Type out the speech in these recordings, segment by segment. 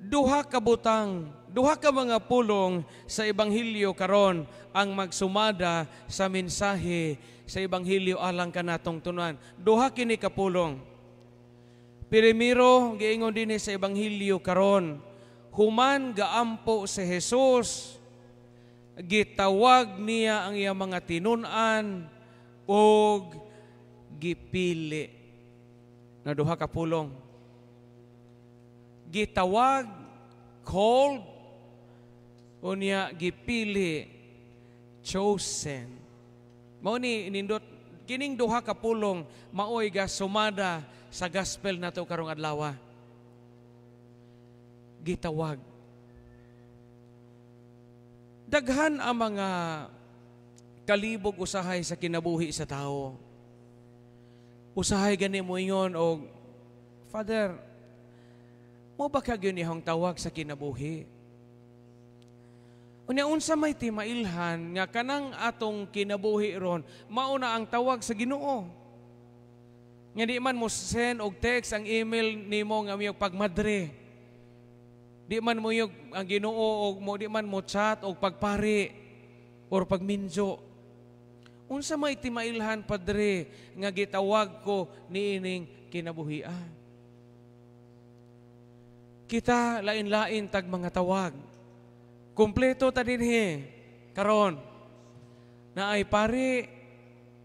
duha ka butang, duha ka mga pulong sa Ebanghelyo karon ang magsumada sa mensahe sa Ebanghelyo alang kanatong tunan. Duha kini ka pulong. Primero, giingon din sa Ebanghelyo karon, human gaampo si Jesus, gitawag niya ang iyang mga tinun-an o gipili. Na duha ka pulong. Gitawag, called, o niya gipili, chosen. Mao ni inindot, kining duha ka pulong, maoy ga sumada sa gospel nato karong adlaw. Gitawag. Daghan ang mga kalibog usahay sa kinabuhi sa tao. Usahay gani mo ingon og, Father, mo ba kagyon ihang tawag sa kinabuhi? Unya unsa may timailhan nga kanang atong kinabuhi ron, mauna ang tawag sa Ginoo. Nga di man mo send og text ang email nimo nga miyog pagmadre. Di man mo yung ang Ginoo og mo di man mo chat og pagpari or pagminjo. Unsa may timailhan Padre nga gitawag ko niining kinabuhian? Kita lain-lain tag mga tawag. Kumpleto ta dinhi karon. Na ay pari,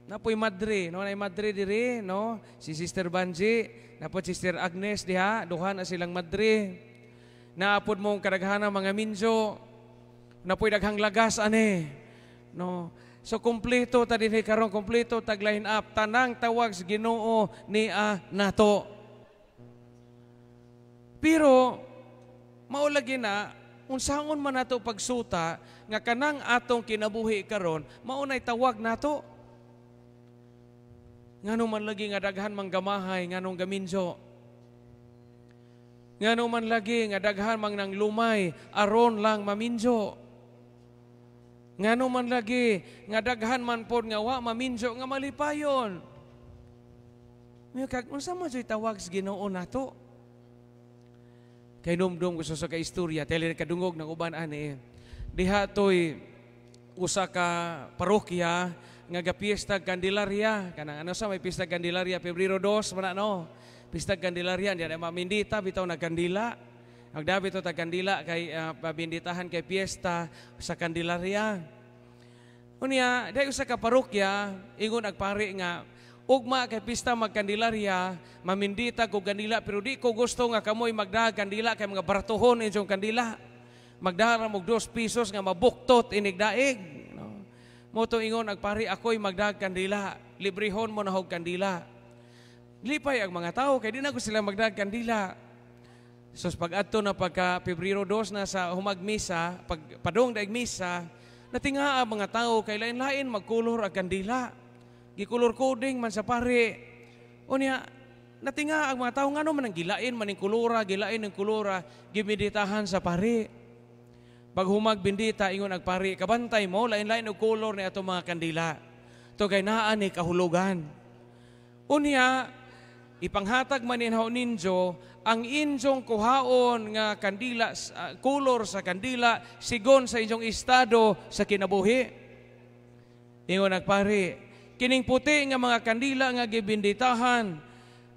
na po'y madre, no? Na ay madre diri, no? Si Sister Banji, na po Sister Agnes diha, duha na silang madre. Naapod mong kadaghanang mga minjo, na po'y daghang lagas ane, no? So kumpleto ta dinhi karon, kumpleto tag line up tanang tawag sa Ginoo niya nato. Pero, maulagi na, unsaon man nato pagsuta, nga kanang atong kinabuhi karon, maunay tawag nato. Ngano man lagi nga daghan manggamahay, nganong gaminjo. Ngano man lagi nga daghan mang nang lumay, aron lang maminjo. Ngano man lagi nga daghan man pod nga wa maminjo nga malipayon. May kag unsa man joy tawag sa Ginoo nato? Kay numdum ko sa kaistorya, tali kadungog ng uban ani. Diha to'y usa ka parokya nga gapiesta Candelaria. Kanang ano sa may pista Candelaria, Pebrero 2, man ano. Pista Candelaria, diyan ay mamindita, bitaw na kandila. Ang dabi to ta kandila kay pabinditahan kay piyesta sa Candelaria. Unya, dahil usa ka parokya, ingon agpari nga, ugma kay pista magkandelaria, mamindita ko kandila, pero di ko gusto nga kamoy magdahag kandila kay mga baratuhon inyong kandila. Magdahag mo 2 pesos nga mabuktot inigdaig. No? Moto ingon agpari, ako'y magdahag kandila, librehon mo na hog kandila. Lipay ang mga tao, kay di na ko sila magdahag kandila. So pag adto na pagka Pebrero 2 na sa humagmisa, padong daig misa, natinga ang mga tao, kay lain-lain magkulor ang kandila. Gikulor coding man sa pare. Unya, natinga ang mga tao nga man ang gilain maning kulura, gilain ng kulura, gimeditahan sa pare. Pag humag bindita ingon ang pare, kabantay mo lain-lain og kulor ni ato mga kandila. To kay naa ni kahulugan. Unya, ipanghatag man ninyo ang inyong kuhaon nga kandila, kulor sa kandila sigon sa inyong estado sa kinabuhi. Ingon ang pare, kining puti nga mga kandila nga gibinditahan,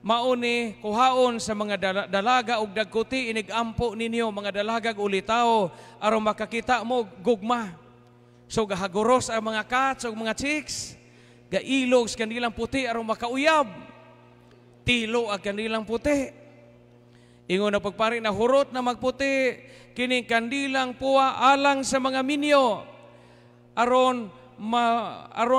mauni kuhaon sa mga dalaga ug dagkuti inigampo ninyo mga dalagag ulitaw aron makakita mo gugma. So gahagoros ang mga cats ug mga chicks, gailog sa kanilang puti aron makauyab. Tilo ang kanilang puti. Ingon na pagpari na hurot na magputi, kining kandilang puwa alang sa mga minyo aron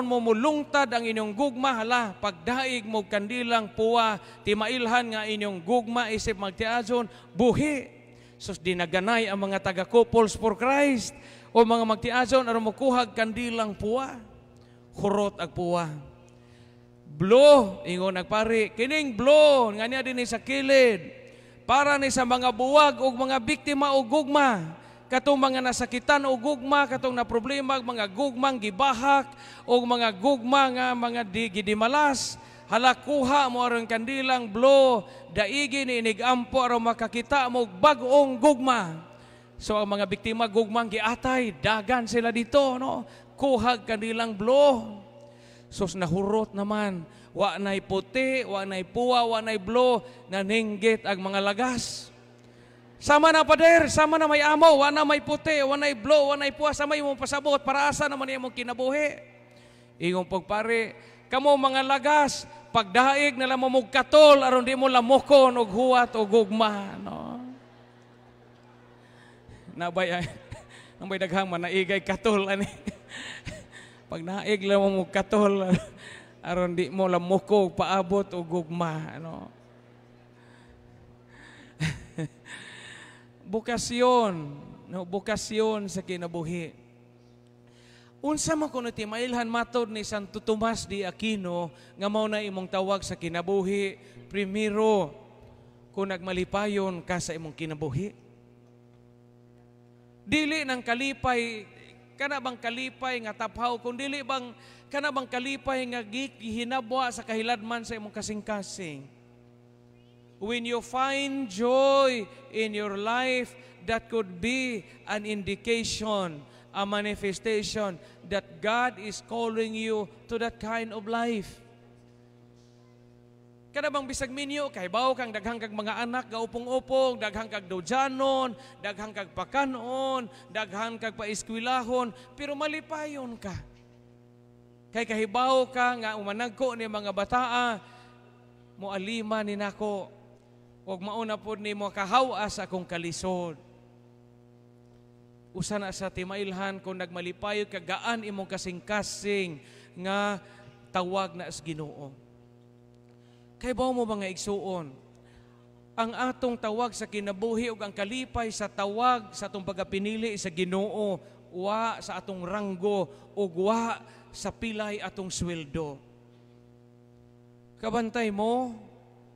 mo mulungtad ang inyong gugma. Hala, pagdaig mo kandilang puwa, timailhan nga inyong gugma isip magtiazon, buhi. Sus dinaganay ang mga taga-couples for Christ o mga magtiazon aron mokuhag kandilang puwa. Hurot ag puwa. Blow, ingon nagpari, kining blow nga niya din sa kilid para ni sa mga buwag o mga biktima o gugma. Katong mga nasakitan o gugma, katong na problema, mga gugmang gibahak o mga gugma nga mga gidimalas, halakuha mo aron kandilang blow, daigi ni inigampo aron makakita mo bag-ong gugma. So ang mga biktima gugmang giatay, dagan sila dito, no? Kuhag kanilang blow. So nahurot naman, wa nay puti, wa nay puwa, wa nay blow, naninggit ang mga lagas. Sama na pader, sama na may amo, wa na may puti, wa nay blow, wa nay puwa, sama imong pasabot para asa naman imong kinabuhi. Ingong pagpare, kamo mga lagas, pagdaig na lamang mo katol aron di mo lamokon og huwat o gugma, no? Nabay nang may daghang man naigay katol ani. Pag naig lamang mo katol aron di mo lamoko paabot o gugma, no? Bukasyon, no, bukasyon sa kinabuhi. Unsa man kuno ti mailhan matod ni Santo Tomas de Aquino nga mao na imong tawag sa kinabuhi, primero kung nagmalipayon ka sa imong kinabuhi. Dili nang kalipay, kana bang kalipay nga taphaw, kung dili bang kana bang kalipay nga gihinabwa sa kahiladman sa imong kasing-kasing. When you find joy in your life, that could be an indication, a manifestation that God is calling you to that kind of life. Kada bang bisag minyo, kay bawo kang daghang kag mga anak gaupong-upong, daghang kag dodyanon, daghang kag pakanon, daghang kag paeskwelahon, pero malipayon ka. Kay kahibaw ka nga umanagko ni mga bataa, moalima ni nako, og mauna pod nimo kahaw-a sa akong kalisod. Usa na sa timailhan kung nagmalipayo kagaan imong kasing-kasing nga tawag na sa Ginoo. Kay bao mo mga igsuon, ang atong tawag sa kinabuhi ug ang kalipay sa tawag sa atong pagapinili sa Ginoo, wa sa atong ranggo ug wa sa pilay atong sweldo. Kabantay mo,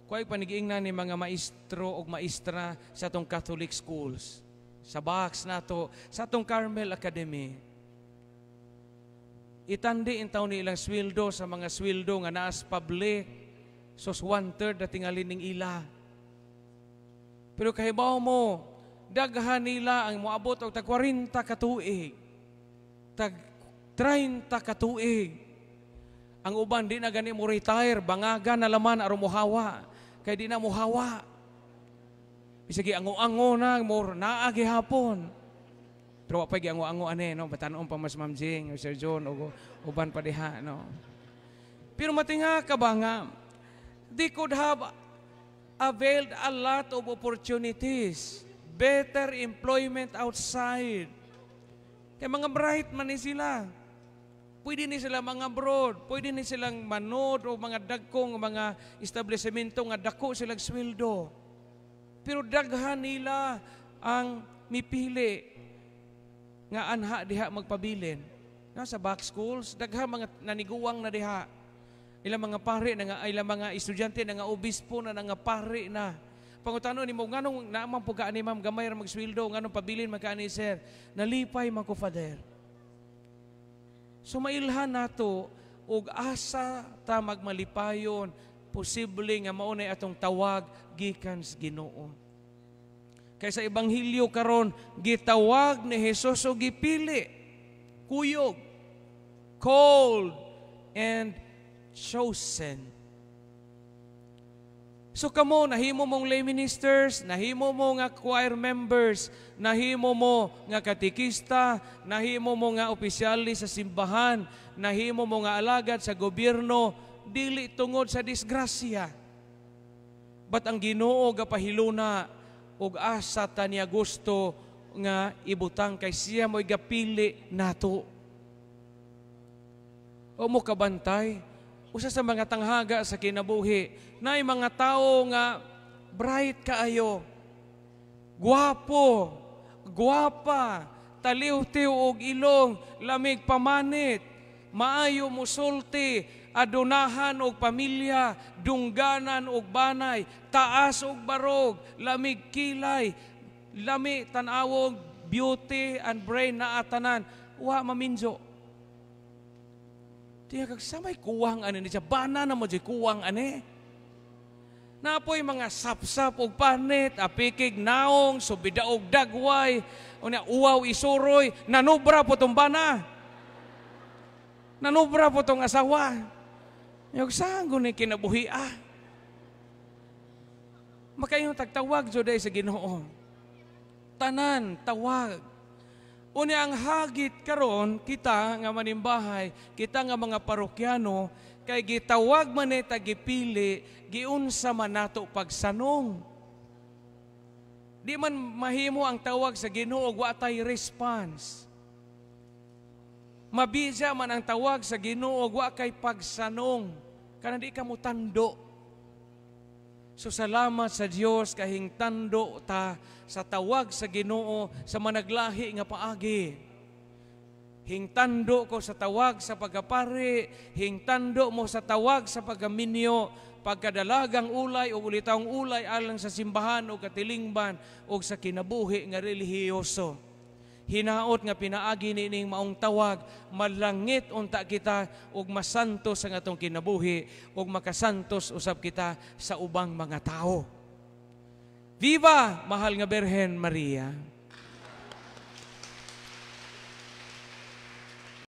kuay panigiingnan ni mga maestro o maestra sa atong Catholic schools, sa box nato, sa atong Carmel Academy. Itandi in taon nilang sweldo sa mga sweldo nga naas public, sos 1/3 na tingali ning ila. Pero kahibaw mo, daghan nila ang moabot og tag 40 ka tuig, tag 30 ka tuig. Ang uban di na gani mo retire, bangaga na laman aron mohawa. Kaya di na muhawa. Bisagi ango-ango na, more naagi hapon. Pero wapay ango-ango ane, no? Batanon pa mas Ma'am Jing, o Sir John, o uban pa diha, no? Pero matinga ka ba nga, they could have availed a lot of opportunities, better employment outside. Kaya mga bright man ni sila. Pwede ni sila mga abroad, pwede ni silang manood o mga dagkong mga establishmento nga dako silang sweldo. Pero daghan nila ang mipili nga anha diha magpabilin. Sa back schools, daghan mga naniguwang na diha. Ilang mga pare, ilang mga estudyante na nga obispo na nga pare na. Pangutano ni mo, nganong naamang pugaan ni ma'am, gamay ra magsweldo, nganong pabilin magkani sir, nalipay man ko father. So mailhan nato og asa ta magmalipayon, posible nga maunay atong tawag gikan sa Ginoo. Kay sa ebanghelyo karon gitawag ni Hesus og gipili, kuyog, called and chosen. So kamo, nahimo mong lay ministers, nahimo mo nga choir members, nahimo mo nga katikista, nahimo mo nga opisyali sa simbahan, nahimo mo nga alagad sa gobyerno, dili tungod sa disgrasya. But ang Ginoo gapahiluna og asa ta niya gusto nga ibutang kay siya mo'y gapili nato. O mo kabantay, usa sa mga tanghaga sa kinabuhi, na mga tao nga bright kaayo, guwapo, guwapa, taliw-tiw og ilong, lamig pamanit, maayo musulti, adunahan og pamilya, dungganan og banay, taas og barog, lamig kilay, lami tanawog, beauty and brain na atanan, wa maminjo. Tiya kag samay kuwang ani niya, bana na mo di kuwang ani. Napoy mga sapsap og panit, apikig naong, subida og dagway, unya uwaw isuroy, nanubra po tong bana. Nanubra po tong asawa. Yung saan ni kinabuhi Makayong tagtawag jud sa Ginoo. Tanan tawag. Unya ang hagit karon kita nga manimbahay, kita nga mga parokyano, kay gitawag man ta gipili, giunsa man nato pagsanong. Di man mahimo ang tawag sa Ginoo wa tay response. Mabisa man ang tawag sa Ginoo wa kay pagsanong, kana di ka mo tando. So salamat sa Dios kahing tando ta sa tawag sa Ginoo sa managlahi nga paagi. Hingtando ko sa tawag sa pagapari, hingtando mo sa tawag sa pagaminyo, pagkadalagang ulay o ulitawng ulay alang sa simbahan o katilingban o sa kinabuhi nga relihiyoso. Hinaot nga pinaagi nining maong tawag, malangit unta kita ug masantos ang atong kinabuhi ug makasantos usab kita sa ubang mga tao. Viva, mahal nga Birhen Maria!